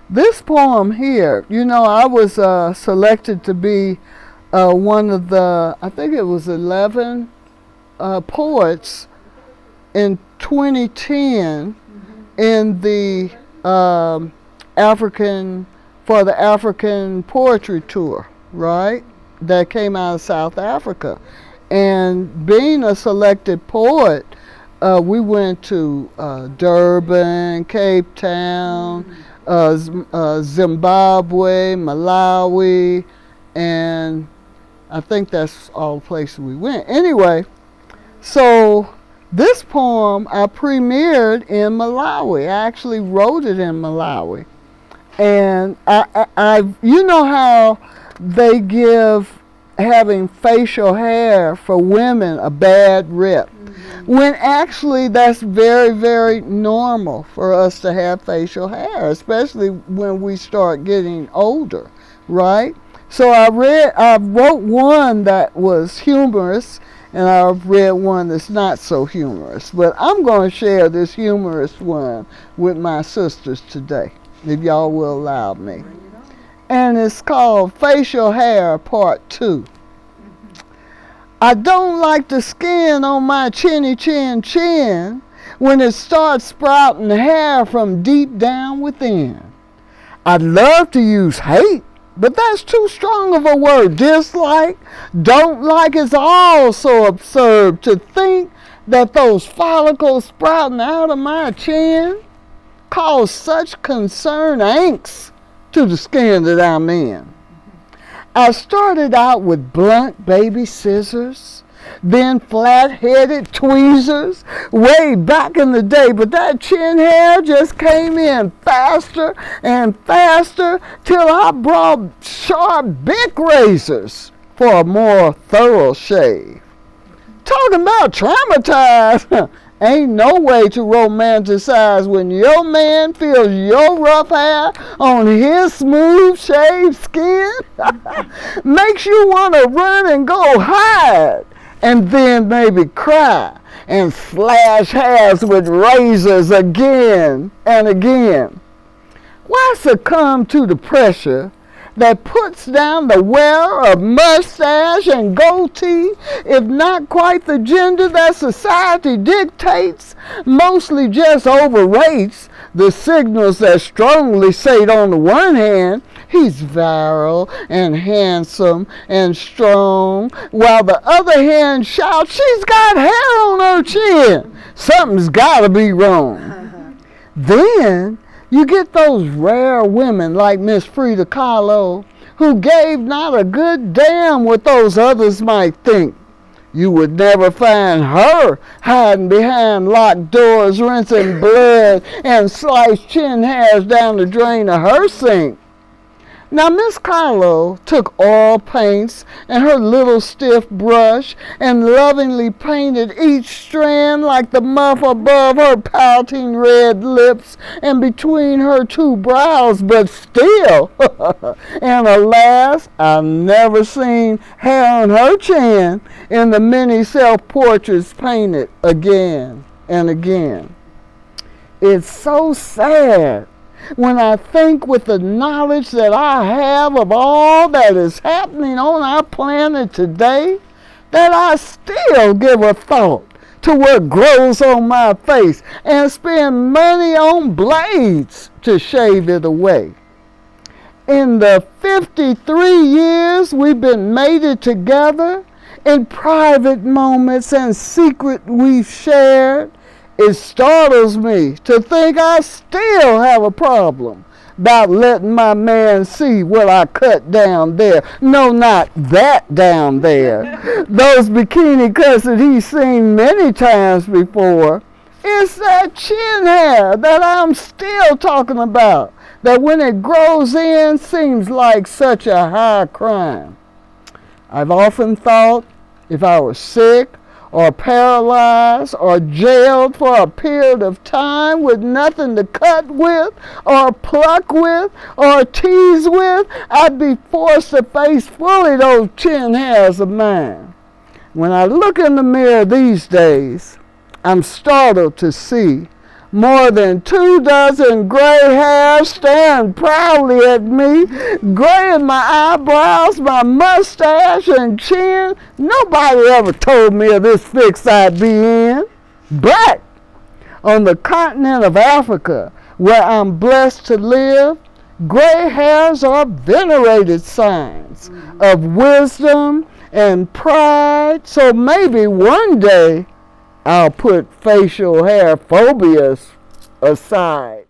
This poem here, I was selected to be one of the, I think it was 11 poets in 2010 in the for the African Poetry Tour, right? That came out of South Africa. And being a selected poet, we went to Durban, Cape Town, Zimbabwe, Malawi, and I think that's all the places we went. Anyway, so this poem I premiered in Malawi. I actually wrote it in Malawi. And you know how they give having facial hair for women a bad rep, when actually that's very, very normal for us to have facial hair, especially when we start getting older, right? So I wrote one that was humorous, and I read one that's not so humorous. But I'm going to share this humorous one with my sisters today, if y'all will allow me. And it's called Facial Hair Part 2. I don't like the skin on my chinny chin chin when it starts sprouting hair from deep down within. I'd love to use hate, but that's too strong of a word. Dislike, don't like is all so absurd to think that those follicles sprouting out of my chin cause such concern angst to the skin that I'm in. I started out with blunt baby scissors, then flat-headed tweezers way back in the day, but that chin hair just came in faster and faster till I brought sharp Bic razors for a more thorough shave. Talking about traumatized, ain't no way to romanticize when your man feels your rough hair on his smooth shaved skin. Makes you want to run and go hide, and then maybe cry and slash hairs with razors again and again. Why succumb to the pressure that puts down the wearer of mustache and goatee, if not quite the gender that society dictates, mostly just overrates the signals that strongly say on the one hand, he's virile and handsome and strong, while the other hand shouts, she's got hair on her chin. Something's gotta be wrong. Then you get those rare women like Miss Frida Kahlo, who gave not a good damn what those others might think. You would never find her hiding behind locked doors, rinsing blood and sliced chin hairs down the drain of her sink. Now, Miss Kahlo took oil paints and her little stiff brush and lovingly painted each strand like the muff above her pouting red lips and between her two brows, but still, and alas, I've never seen hair on her chin in the many self-portraits painted again and again. It's so sad when I think, with the knowledge that I have of all that is happening on our planet today, that I still give a thought to what grows on my face and spend money on blades to shave it away. In the 53 years we've been mated together, in private moments and secret we've shared, it startles me to think I still have a problem about letting my man see what I cut down there. No, not that down there. Those bikini cuts that he's seen many times before. It's that chin hair that I'm still talking about, that when it grows in seems like such a high crime. I've often thought if I were sick or paralyzed or jailed for a period of time with nothing to cut with or pluck with or tease with, I'd be forced to face fully those chin hairs of mine. When I look in the mirror these days, I'm startled to see More than 24 gray hairs staring proudly at me. Gray in my eyebrows, my mustache and chin. Nobody ever told me of this fix I'd be in. But on the continent of Africa, where I'm blessed to live, gray hairs are venerated signs of wisdom and pride. So maybe one day I'll put facial hair phobias aside.